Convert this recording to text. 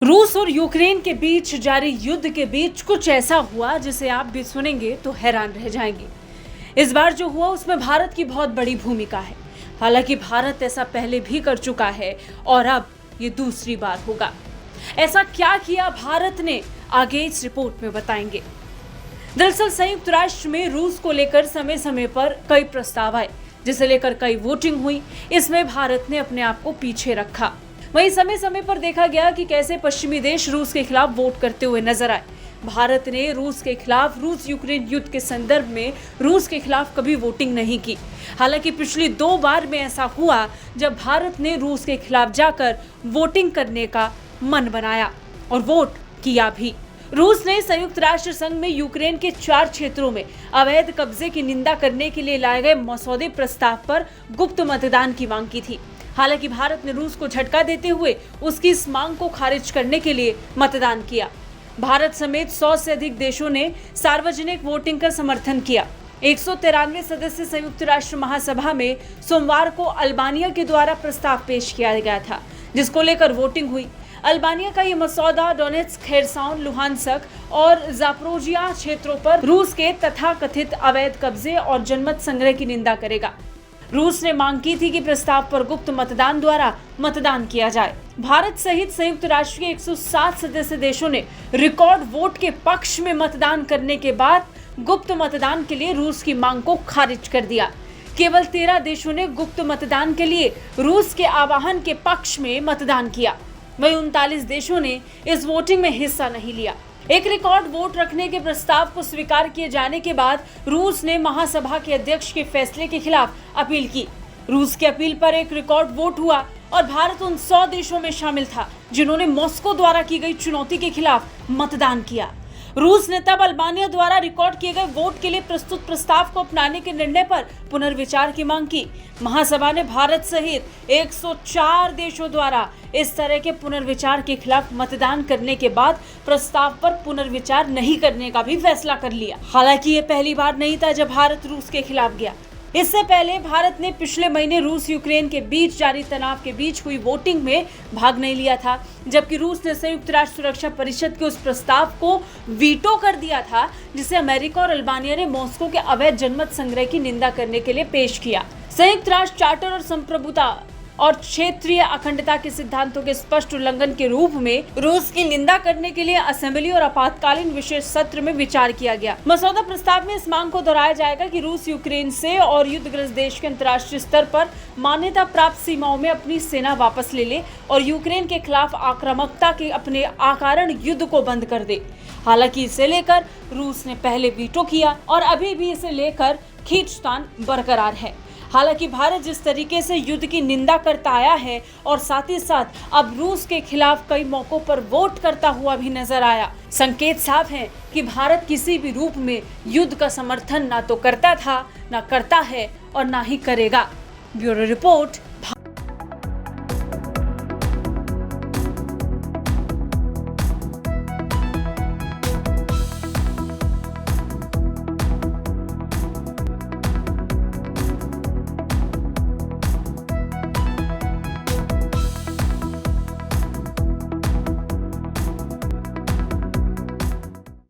रूस और यूक्रेन के बीच जारी युद्ध के बीच कुछ ऐसा हुआ जिसे आप भी सुनेंगे तो हैरान रह जाएंगे। इस बार जो हुआ उसमें भारत की बहुत बड़ी भूमिका है। हालांकि भारत ऐसा पहले भी कर चुका है और अब ये दूसरी बार होगा। ऐसा क्या किया भारत ने, आगे इस रिपोर्ट में बताएंगे। दरअसल संयुक्त राष्ट्र में रूस को लेकर समय समय पर कई प्रस्ताव आए, जिसे लेकर कई वोटिंग हुई। इसमें भारत ने अपने आप को पीछे रखा। वहीं समय समय पर देखा गया कि कैसे पश्चिमी देश रूस के खिलाफ वोट करते हुए नजर आए। भारत ने रूस के खिलाफ रूस यूक्रेन युद्ध के संदर्भ में रूस के खिलाफ कभी वोटिंग नहीं की। हालांकि पिछली 2 बार में ऐसा हुआ जब भारत ने रूस के खिलाफ जाकर वोटिंग करने का मन बनाया और वोट किया भी। रूस ने संयुक्त राष्ट्र संघ में यूक्रेन के 4 क्षेत्रों में अवैध कब्जे की निंदा करने के लिए लाए गए मसौदे प्रस्ताव पर गुप्त मतदान की मांग की थी। हालांकि भारत ने रूस को झटका देते हुए उसकी इस मांग को खारिज करने के लिए मतदान किया। भारत समेत 100 से अधिक देशों ने सार्वजनिक वोटिंग का समर्थन किया। 193 सदस्य संयुक्त राष्ट्र महासभा में सोमवार को अल्बानिया के द्वारा प्रस्ताव पेश किया गया था, जिसको लेकर वोटिंग हुई। अल्बानिया का ये मसौदा डोनेट्स्क, खेरसॉन, लुहानस्क और जापोरिजिया क्षेत्रों पर रूस के तथाकथित अवैध कब्जे और जनमत संग्रह की निंदा करेगा। रूस ने मांग की थी कि प्रस्ताव पर गुप्त मतदान द्वारा मतदान किया जाए। भारत सहित संयुक्त राष्ट्र के 107 सदस्य देशों ने रिकॉर्ड वोट के पक्ष में मतदान करने के बाद गुप्त मतदान के लिए रूस की मांग को खारिज कर दिया। केवल 13 देशों ने गुप्त मतदान के लिए रूस के आह्वान के पक्ष में मतदान किया। वहीं 39 देशों ने इस वोटिंग में हिस्सा नहीं लिया। एक रिकॉर्ड वोट रखने के प्रस्ताव को स्वीकार किए जाने के बाद रूस ने महासभा के अध्यक्ष के फैसले के खिलाफ अपील की। रूस की अपील पर एक रिकॉर्ड वोट हुआ और भारत उन 100 देशों में शामिल था जिन्होंने मॉस्को द्वारा की गई चुनौती के खिलाफ मतदान किया। रूस ने तब अल्बानिया द्वारा रिकॉर्ड किए गए वोट के लिए प्रस्तुत प्रस्ताव को अपनाने के निर्णय पर पुनर्विचार की मांग की। महासभा ने भारत सहित 104 देशों द्वारा इस तरह के पुनर्विचार के खिलाफ मतदान करने के बाद प्रस्ताव पर पुनर्विचार नहीं करने का भी फैसला कर लिया। हालांकि ये पहली बार नहीं था जब भारत रूस के खिलाफ गया। इससे पहले भारत ने पिछले महीने रूस यूक्रेन के बीच जारी तनाव के बीच हुई वोटिंग में भाग नहीं लिया था, जबकि रूस ने संयुक्त राष्ट्र सुरक्षा परिषद के उस प्रस्ताव को वीटो कर दिया था जिसे अमेरिका और अल्बानिया ने मॉस्को के अवैध जनमत संग्रह की निंदा करने के लिए पेश किया। संयुक्त राष्ट्र चार्टर और संप्रभुता और क्षेत्रीय अखंडता के सिद्धांतों के स्पष्ट उल्लंघन के रूप में रूस की निंदा करने के लिए असेंबली और आपातकालीन विशेष सत्र में विचार किया गया। मसौदा प्रस्ताव में इस मांग को दोहराया जाएगा कि रूस यूक्रेन से और युद्धग्रस्त देश के अंतर्राष्ट्रीय स्तर पर मान्यता प्राप्त सीमाओं में अपनी सेना वापस ले ले और यूक्रेन के खिलाफ आक्रामकता के अपने अकारण युद्ध को बंद कर दे। हालांकि इसे लेकर रूस ने पहले वीटो किया और अभी भी इसे लेकर खींचतान बरकरार है। हालांकि भारत जिस तरीके से युद्ध की निंदा करता आया है और साथ ही साथ अब रूस के खिलाफ कई मौकों पर वोट करता हुआ भी नजर आया, संकेत साफ है कि भारत किसी भी रूप में युद्ध का समर्थन ना तो करता था, ना करता है और ना ही करेगा। Bureau report.